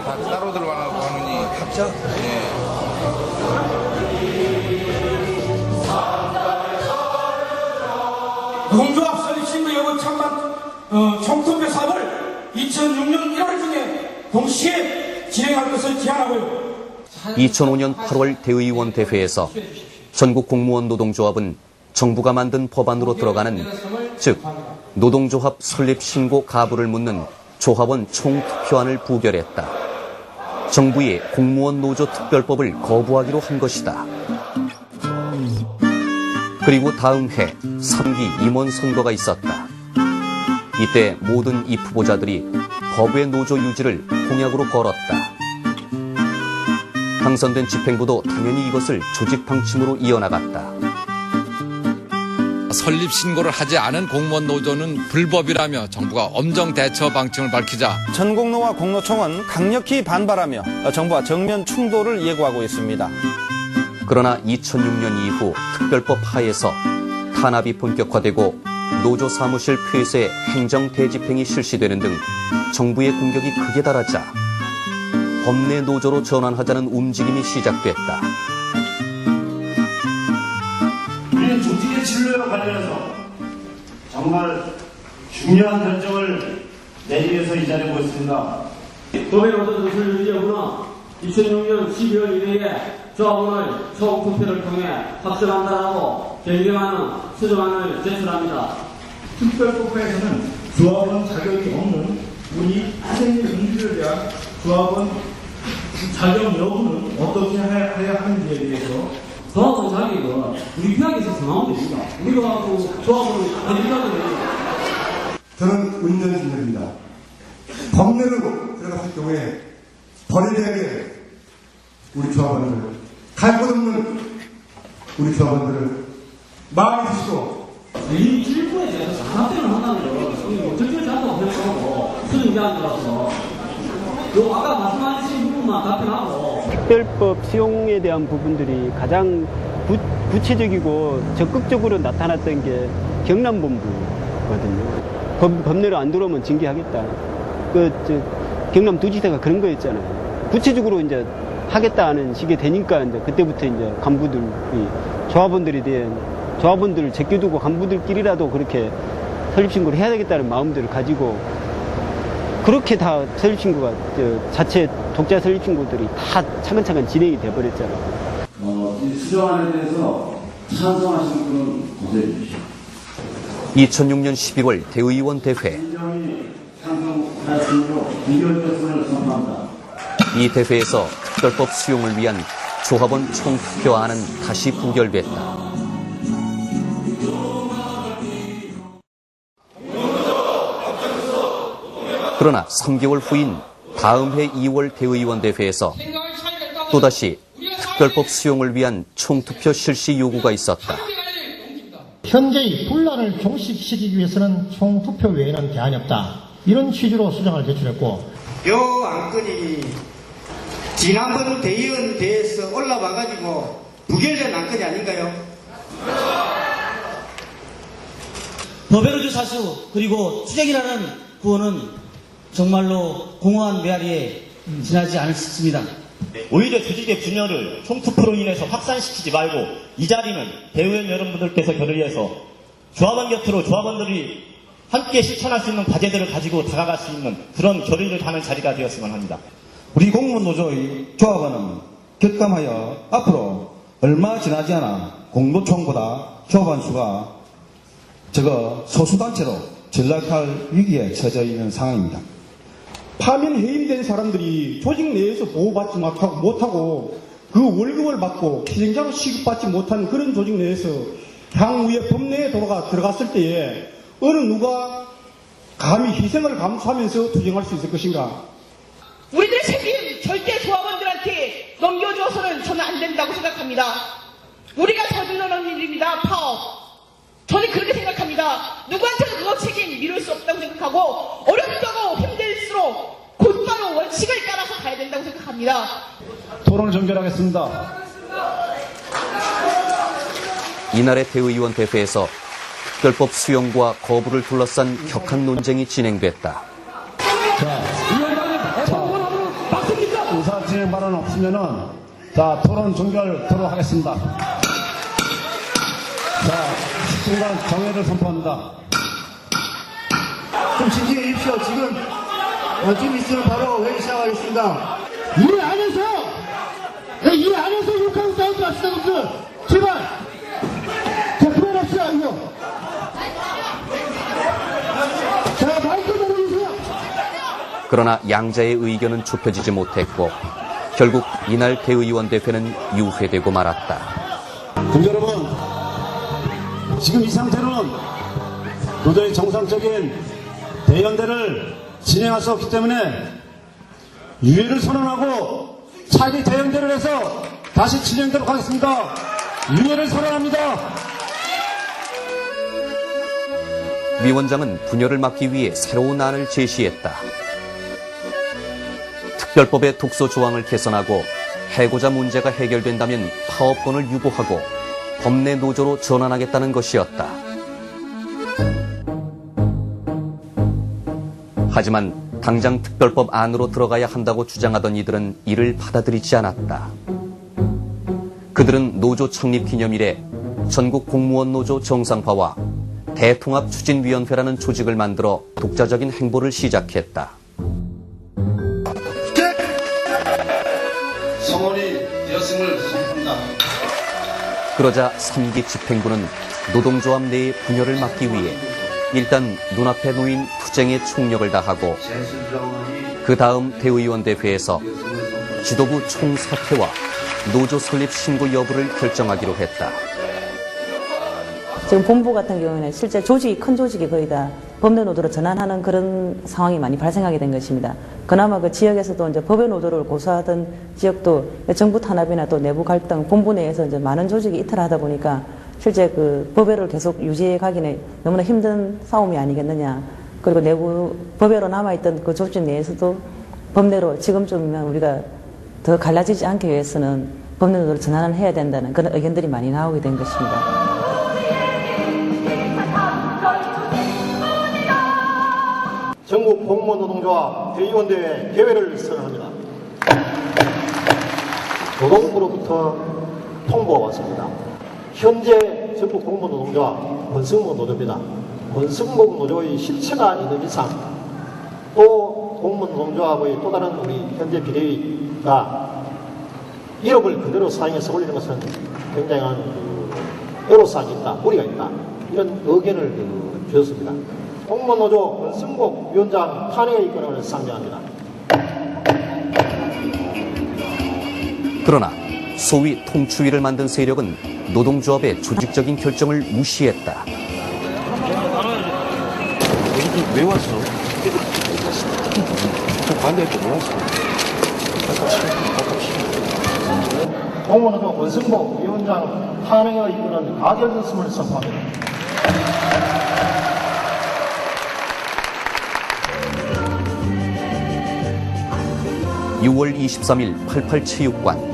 S17: 다 따로 들어가는 거니 합작?
S12: 노동조합 설립 신고 여부 찬반 총투표 사업을 2006년 1월 중에 동시에 진행할 것을 제안하고요.
S1: 2005년 8월 대의원 대회에서 전국 공무원 노동조합은 정부가 만든 법안으로 들어가는 즉 노동조합 설립 신고 가부를 묻는 조합원 총투표안을 부결했다. 정부의 공무원 노조 특별법을 거부하기로 한 것이다. 그리고 다음 해 3기 임원 선거가 있었다. 이때 모든 입 후보자들이 법외 노조 유지를 공약으로 걸었다. 당선된 집행부도 당연히 이것을 조직 방침으로 이어나갔다.
S21: 설립 신고를 하지 않은 공무원 노조는 불법이라며 정부가 엄정 대처 방침을 밝히자
S23: 전공노와 공노총은 강력히 반발하며 정부와 정면 충돌을 예고하고 있습니다.
S1: 그러나 2006년 이후 특별법 하에서 탄압이 본격화되고 노조 사무실 폐쇄 행정 대집행이 실시되는 등 정부의 공격이 극에 달하자 법내 노조로 전환하자는 움직임이 시작됐다.
S15: 우리는 조직의 진로와 관련해서 정말 중요한 결정을 내기 위해서 이 자리에 모였습니다.
S19: 법의 노조 조실 유지 여부는 2006년 12월 1일에 조합원을 총투표를 통해 확정한다라고 변경하는 수정안을 제출합니다.
S15: 특별법에서는 조합원 자격이 없는
S5: 우리 학생의 민주에 대한 조합원 자격 여부는 어떻게 해야 하는지에 대해서
S19: 조합원 자격은 우리 교육에서 정하면 됩니다. 우리가 그 조합을 해주자면 됩니다.
S6: 저는 운전진입니다. 법내로 들어갔을 경우에 버리되게 우리 조합원들, 갈 곳 없는 우리 조합원들을 마음에 드시고
S19: 이 일부에 대해서 장학생을 한다는 건 절대로 잘못 생각하고 수준자들라서 요 아까 말씀하신 부분만 답변하고
S8: 특별법 수용에 대한 부분들이 가장 구체적이고 적극적으로 나타났던 게 경남본부거든요. 법내로 안 들어오면 징계하겠다. 경남도지사가 그런 거였잖아요. 구체적으로 이제 하겠다 하는 식이 되니까 이제 그때부터 이제 간부들이 조합원들에 대한 조합원들을 제껴두고 간부들끼리라도 그렇게 설립신고를 해야 되겠다는 마음들을 가지고 그렇게 다 설립신고가 자체 독자 설립신고들이 다 차근차근 진행이 돼버렸잖아요.
S10: 이 수정안에 대해서 찬성하시는 분은 고소해 주십시오.
S1: 2006년 11월 대의원 대회.
S10: 찬성하였으므로 비결決을 선포한다.
S1: 이 대회에서 특별법 수용을 위한 조합원 총투표안은 다시 부결됐다. 그러나 3개월 후인 다음 해 2월 대의원 대회에서 또다시 특별법 수용을 위한 총투표 실시 요구가 있었다.
S11: 현재의 분란을 종식시키기 위해서는 총투표 외에는 대안이 없다. 이런 취지로 수정을 제출했고
S20: 요 안건이 지난번 대의원 대회에서 올라와가지고 부결된 안건이 아닌가요?
S22: 법외로주 사수 그리고 투쟁이라는 구호는 정말로 공허한 메아리에 지나지 않을 수 있습니다.
S25: 오히려 조직의 분열을 총투표로 인해서 확산시키지 말고 이 자리는 대의원 여러분들께서 결의해서 조합원 곁으로 조합원들이 함께 실천할 수 있는 과제들을 가지고 다가갈 수 있는 그런 결의를 하는 자리가 되었으면 합니다.
S27: 우리 공무원 노조의 조합원은 격감하여 앞으로 얼마 지나지 않아 공노총보다 조합원 수가 적어 소수단체로 전락할 위기에 처져 있는 상황입니다.
S5: 파면 해임된 사람들이 조직 내에서 보호받지 못하고 그 월급을 받고 희생자로 취급받지 못하는 그런 조직 내에서 향후에 법내에 들어갔을 때에 어느 누가 감히 희생을 감수하면서 투쟁할 수 있을 것인가?
S28: 우리들의 책임 절대 조합원들한테 넘겨주어서는 저는 안 된다고 생각합니다. 우리가 저질러놓은 일입니다. 파업. 저는 그렇게 생각합니다. 누구한테도 그거 책임 미룰 수 없다고 생각하고 어렵다고 힘들수록 곧바로 원칙을 따라서 가야 된다고 생각합니다.
S5: 토론을 종결하겠습니다.
S1: 이날의 대의원 대회에서 특별법 수용과 거부를 둘러싼 격한 논쟁이 진행됐다.
S5: 의사 진행 발언 없으면은 토론 종결토록 하겠습니다. 순간 정회를 선포합니다.
S18: 좀 진지해 주십시오. 지금 좀 있으면 바로 회의 시작하겠습니다.
S11: 일 안에서 욕하고 싸우지 마시다 분들 제발 자 그만합시다 이거. 자 마이크 내려주세요.
S1: 그러나 양자의 의견은 좁혀지지 못했고 결국 이날 대의원 대회는 유회되고 말았다.
S5: 국민 여러분, 지금 이 상태로는 도저히 정상적인 대연대를 진행할 수 없기 때문에 유예를 선언하고 차기 대연대를 해서 다시 진행되도록 하겠습니다. 유예를 선언합니다.
S1: 위원장은 분열을 막기 위해 새로운 안을 제시했다. 특별법의 독소 조항을 개선하고 해고자 문제가 해결된다면 파업권을 유보하고 법내 노조로 전환하겠다는 것이었다. 하지만 당장 특별법 안으로 들어가야 한다고 주장하던 이들은 이를 받아들이지 않았다. 그들은 노조 창립 기념일에 전국 공무원 노조 정상화와 대통합추진위원회라는 조직을 만들어 독자적인 행보를 시작했다.
S10: 성원이 되었음을 선포합니다.
S1: 그러자 3기 집행부는 노동조합 내의 분열을 막기 위해 일단 눈앞에 놓인 투쟁에 총력을 다하고 그 다음 대의원대회에서 지도부 총사퇴와 노조 설립 신고 여부를 결정하기로 했다.
S2: 지금 본부 같은 경우에는 실제 조직이 큰 조직이 거의 다 법내 노조로 전환하는 그런 상황이 많이 발생하게 된 것입니다. 그나마 그 지역에서도 이제 법외 노조를 고수하던 지역도 정부 탄압이나 또 내부 갈등, 본부 내에서 이제 많은 조직이 이탈하다 보니까 실제 그 법외를 계속 유지해 가기는 너무나 힘든 싸움이 아니겠느냐. 그리고 내부 법외로 남아있던 그 조직 내에서도 법내로 지금쯤이면 우리가 더 갈라지지 않기 위해서는 법내 노조를 전환을 해야 된다는 그런 의견들이 많이 나오게 된 것입니다.
S11: 전국 공무원 노동조합 대의원대회 개회를 선언합니다. 노동부로부터 통보가 왔습니다. 현재 전국 공무원 노동조합 권승목 노조입니다. 권승목 노조의 실체가 있는 이상 또 공무원 노동조합의 또 다른 우리 현재 비대위가 이력을 그대로 사용해서 올리는 것은 굉장한 애로사항이 있다, 무리가 있다, 이런 의견을 주셨습니다. 공무원노조 권승복 위원장 탄핵의 권한을 상정합니다.
S1: 그러나 소위 통추위를 만든 세력은 노동조합의 조직적인 결정을 무시했다.
S3: 왜 왔어? 반대할 때 왜 왔어?
S11: 공무원노조 권승복 위원장 탄핵의 권한 가결됐음을 선포합니다.
S1: (6월 23일) 88체육관.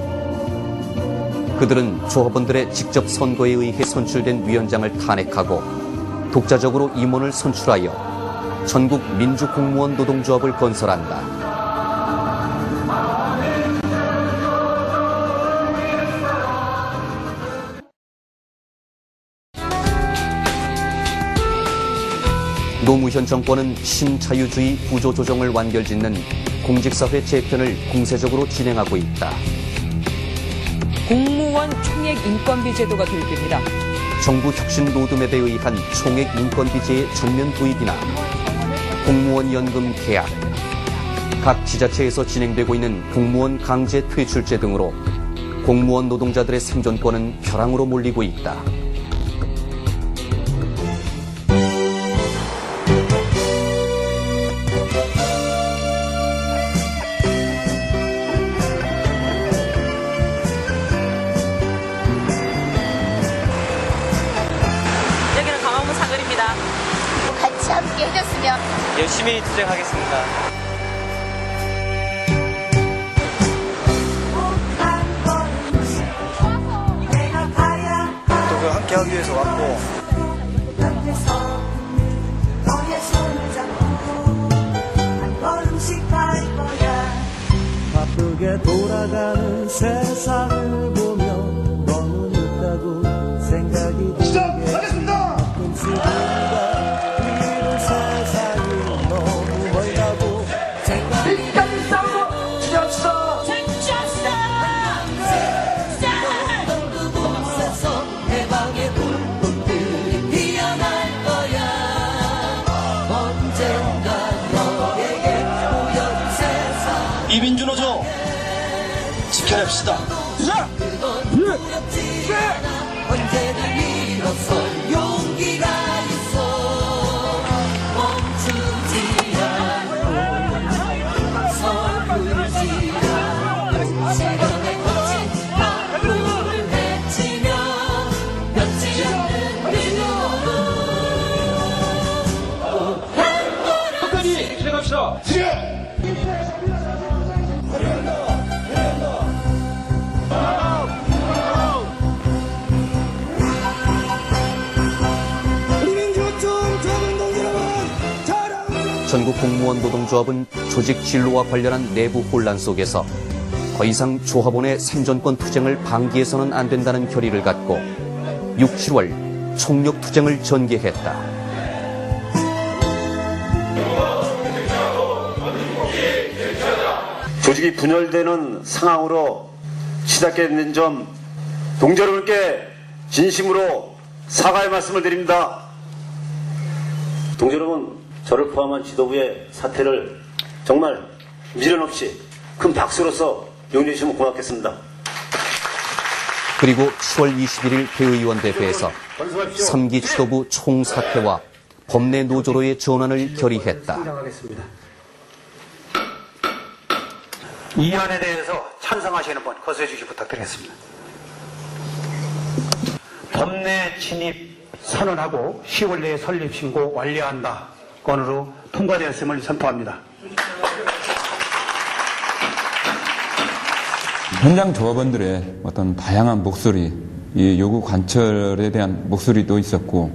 S1: 그들은 조합원들의 직접 선거에 의해 선출된 위원장을 탄핵하고 독자적으로 임원을 선출하여 전국 민주공무원 노동조합을 건설한다. 노무현 정권은 신자유주의 구조조정을 완결짓는 공직사회 재편을 공세적으로 진행하고 있다.
S7: 공무원 총액 인건비 제도가 도입됩니다.
S1: 정부 혁신 로드맵에 의한 총액 인건비제의 전면 도입이나 공무원 연금 개혁, 각 지자체에서 진행되고 있는 공무원 강제 퇴출제 등으로 공무원 노동자들의 생존권은 벼랑으로 몰리고 있다.
S9: 같이 함께 해줬으면
S13: 열심히 투쟁하겠습니다. 또 함께 하기 위해서 왔고
S14: 바쁘게 돌아가는 세상을 보며 너무 늦다고 생각이
S18: 시작하겠습니다.
S9: 끝까지 싸우고 지합시다. 해방의 불꽃들이 피어날 거야. 언젠가 너에게 보여줄 세상.
S13: 이민주노조 지켜냅시다.
S9: 두렵지 않아. 언제든 일어설 용기가 있어. 멈추지 않고 서툴지 않고 시간의 거친 하루를 헤치며 펴지 않는 길로
S12: 끝까지 진행합시다.
S1: 전국 공무원 노동조합은 조직 진로와 관련한 내부 혼란 속에서 더 이상 조합원의 생존권 투쟁을 방기해서는 안 된다는 결의를 갖고 6, 7월 총력 투쟁을 전개했다.
S24: 조직이 분열되는 상황으로 시작게 된 점 동지 여러분께 진심으로 사과의 말씀을 드립니다. 동지 여러분, 저를 포함한 지도부의 사퇴를 정말 미련 없이 큰 박수로서 용인해 주시면 고맙겠습니다.
S1: 그리고 10월 21일 대의원 대회에서 3기 지도부 총사퇴와 법내 노조로의 전환을 결의했다.
S4: 이안에 대해서 찬성하시는 분 거소해 주시 부탁드리겠습니다. 법내 진입 선언하고 10월 내에 설립 신고 완료한다 건으로 통과되었음을 선포합니다.
S6: 현장 조합원들의 어떤 다양한 목소리, 이 요구 관철에 대한 목소리도 있었고,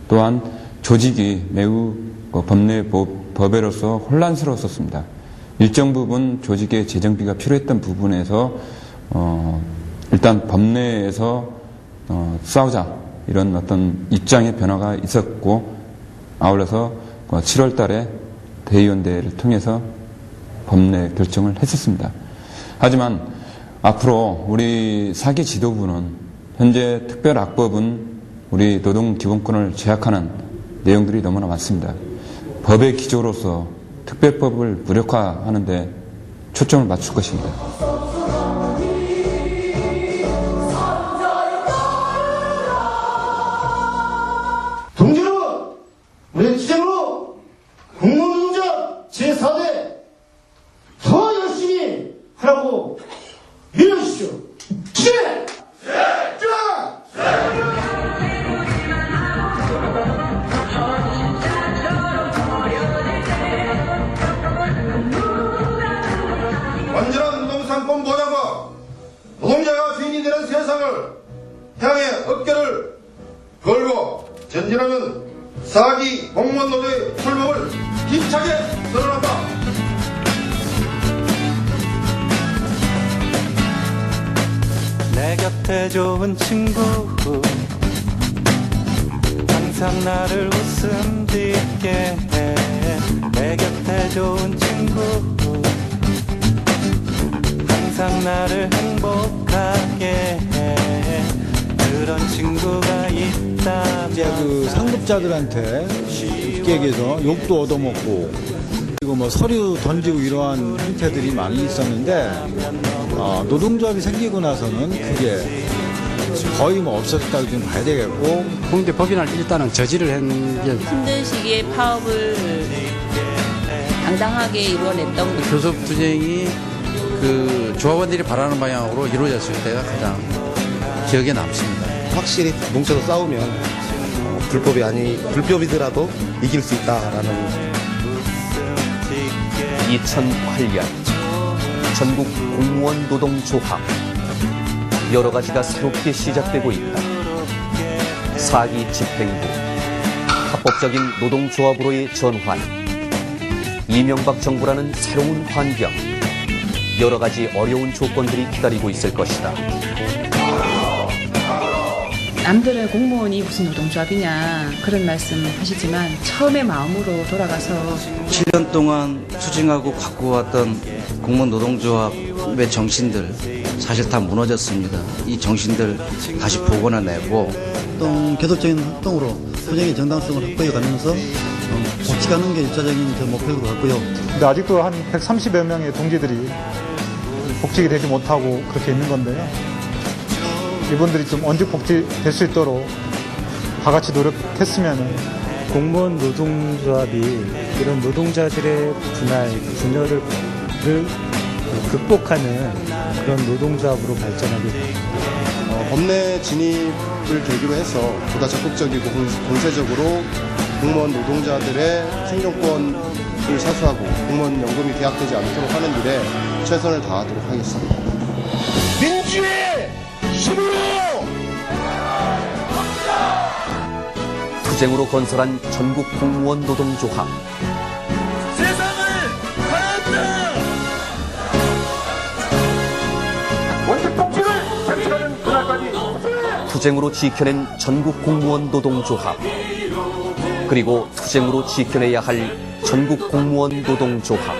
S6: 또한 조직이 매우 법내 법외로서 혼란스러웠습니다. 일정 부분 조직의 재정비가 필요했던 부분에서 일단 법내에서 싸우자 이런 어떤 입장의 변화가 있었고, 아울러서 7월 달에 대의원대회를 통해서 법내 결정을 했었습니다. 하지만 앞으로 우리 4기 지도부는 현재 특별악법은 우리 노동기본권을 제약하는 내용들이 너무나 많습니다. 법의 기조로서 특별법을 무력화하는 데 초점을 맞출 것입니다.
S18: 동지 여러분, 우리 투쟁으로 공무노동자 제4대 더 열심히 하라고 밀어주십시오. 제! 완전한 노동상권 보장과 노동자가 주인이 되는 세상을 향해 어깨를 걸고 전진하는 4기 공무원 노조의 출범을 힘차게 선언한다.
S14: 내 곁에 좋은 친구 항상 나를 웃음 짓게 해. 내 곁에 좋은 친구 항상 나를 행복하게 해. 그런 친구가 있다면
S27: 그 상급자들한테 쉽게 얘기해서 욕도 얻어먹고 그리고 뭐 서류 던지고 이러한 행태들이 많이 있었는데 노동조합이 생기고 나서는 그게 거의 뭐 없었다고 좀 봐야 되겠고,
S3: 공대 법인을 일단은 저지를 했는 게
S15: 힘든 시기에 파업을 당당하게 이루어냈던 것.
S3: 교섭 투쟁이 그 조합원들이 바라는 방향으로 이루어졌을 때가 가장 기억에 남습니다.
S16: 확실히 뭉쳐서 싸우면 불법이더라도 이길 수 있다라는.
S1: 2008년 전국 공무원 노동조합, 여러 가지가 새롭게 시작되고 있다. 4기 집행부, 합법적인 노동조합으로의 전환, 이명박 정부라는 새로운 환경, 여러 가지 어려운 조건들이 기다리고 있을 것이다.
S17: 남들은 공무원이 무슨 노동조합이냐 그런 말씀 하시지만 처음의 마음으로 돌아가서
S21: 7년 동안 추진하고 바꾸어왔던 공무원 노동조합의 정신들 사실 다 무너졌습니다. 이 정신들 다시 복원해내고
S23: 계속적인 활동으로 투쟁의 정당성을 확보해 가면서 복직하는 게 일차적인 목표인 것 같고요.
S26: 근데 아직도 한 130여 명의 동지들이 복직이 되지 못하고 그렇게 있는 건데요. 이분들이 좀 언직 복직될 수 있도록 다 같이 노력했으면.
S29: 공무원 노동조합이 이런 노동자들의 분열을 극복하는 그런 노동조합으로 발전하게 됩니다.
S16: 법내 진입을 계기로 해서 보다 적극적이고 공세적으로 공무원 노동자들의 생존권을 사수하고 공무원 연금이 계약되지 않도록 하는 일에 최선을 다하도록 하겠습니다.
S18: 민주의 힘으로
S1: 투쟁으로 건설한 전국 공무원 노동조합.
S18: 세상을 바란다. 원칙 복직을 쟁취하는 그날까지
S1: 투쟁으로 지켜낸 전국 공무원 노동조합, 그리고 투쟁으로 지켜내야 할 전국 공무원 노동조합.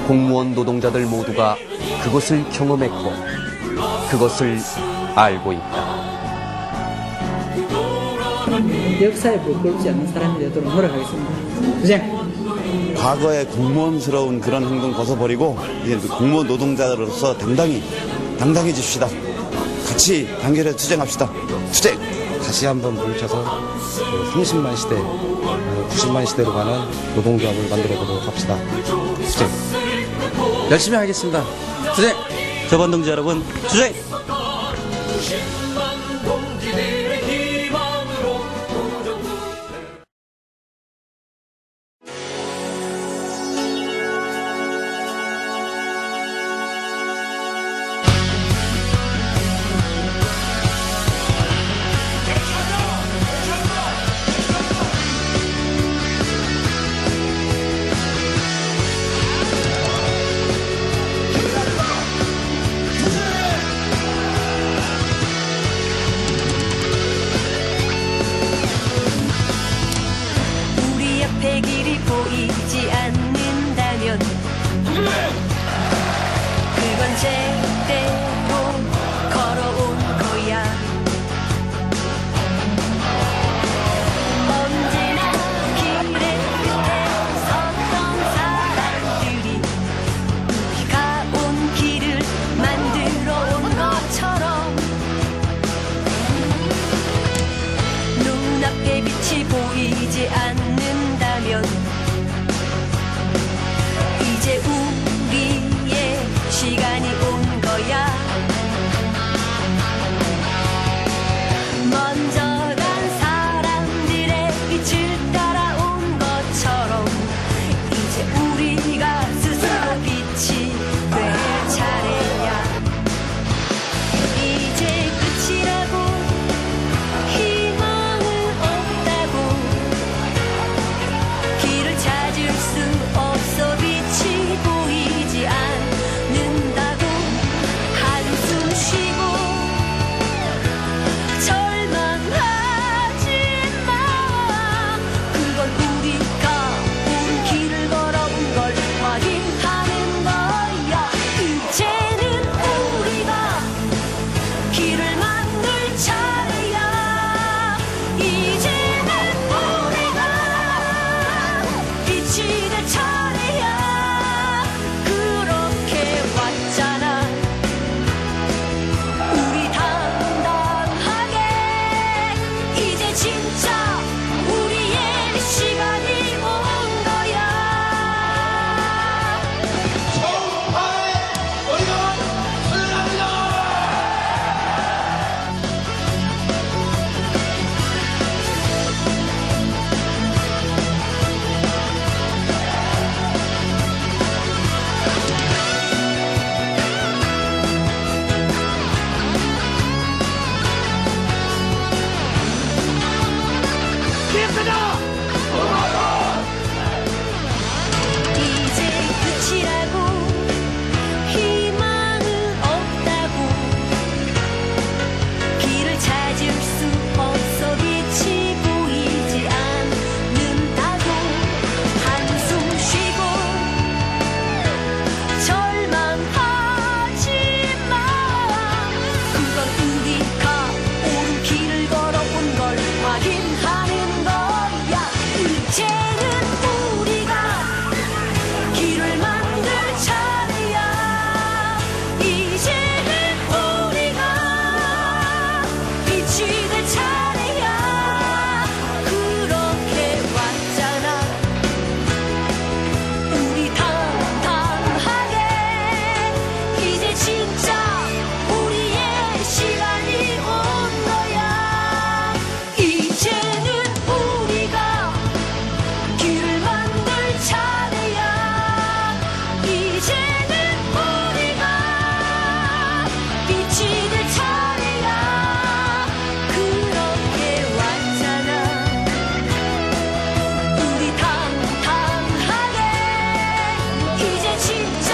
S1: 공무원 노동자들 모두가 그것을 경험했고 그것을 알고 있다.
S2: 역사에 부끄럽지 않는 사람이 되도록 노력하겠습니다. 투쟁!
S5: 과거의 공무원스러운 그런 행동 벗어버리고 이제 공무원 노동자로서 당당해집시다. 같이 단결해서 투쟁합시다. 투쟁!
S8: 다시 한번 뭉쳐서 30만 시대, 90만 시대로 가는 노동조합을 만들어 보도록 합시다. 투쟁!
S3: 열심히 하겠습니다. 투쟁!
S21: 조합원동지 여러분, 투쟁!
S9: 길이 보이지 않는다면 그건 제대로 걸어온 거야. 언제나 길의 끝에 섰던 사람들이 우리가 온 길을 만들어 온 것처럼 눈앞에 빛이 보이지 않는다면 이제 우리의 시간이 온 거야. 먼저 간 사람들의 빛을 따라온 것처럼 이제 우리가 스스로 빛이 될 차례야. 이제 끝이라고 희망은 없다고 길을 찾을 수 없어 빛이 보이지 않는다고 한숨 쉬고 절망하지 마. 그건 우리가 온 길을 걸어온 걸 확인하는 거야. 이제는 우리가 길을 만들 차례야. 이제는 우리가 빛이 될 차례야. 그렇게 왔잖아. 우리 당당하게 이제 진짜 우리의 시간이 온 거야. 이제 끝이라고 희망은 없다고 길을 찾을 수 없어 빛이 보이지 않는다고 한숨 쉬고 절망하지 마. 그건 우리가 온 길을 걸어온 걸 확인하는 거야. 이제는 우리가 길을 만들 차례야. 이제는 우리가 빛이 될 차례야. 그렇게 왔잖아. 우리 당당하게 이제 진짜 우리의 시간이 온 거야. 이제는 우리가 길을 만들 차례야. 이제는 우리가 빛이 될 차례야. 그렇게 왔잖아. 우리 당당하게 이제 진짜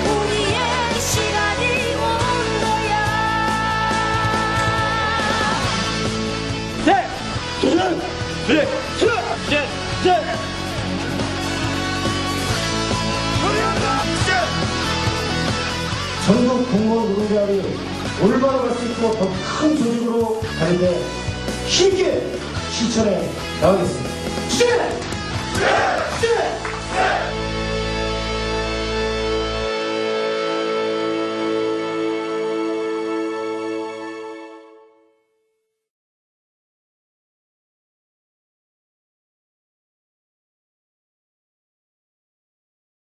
S9: 우리의 시간이 온 거야.
S18: 전국 공무원 노동조합이 올바로 갈 수 있고 더 큰 조직으로 가는데 쉽게 실천해 나가겠습니다. 주제!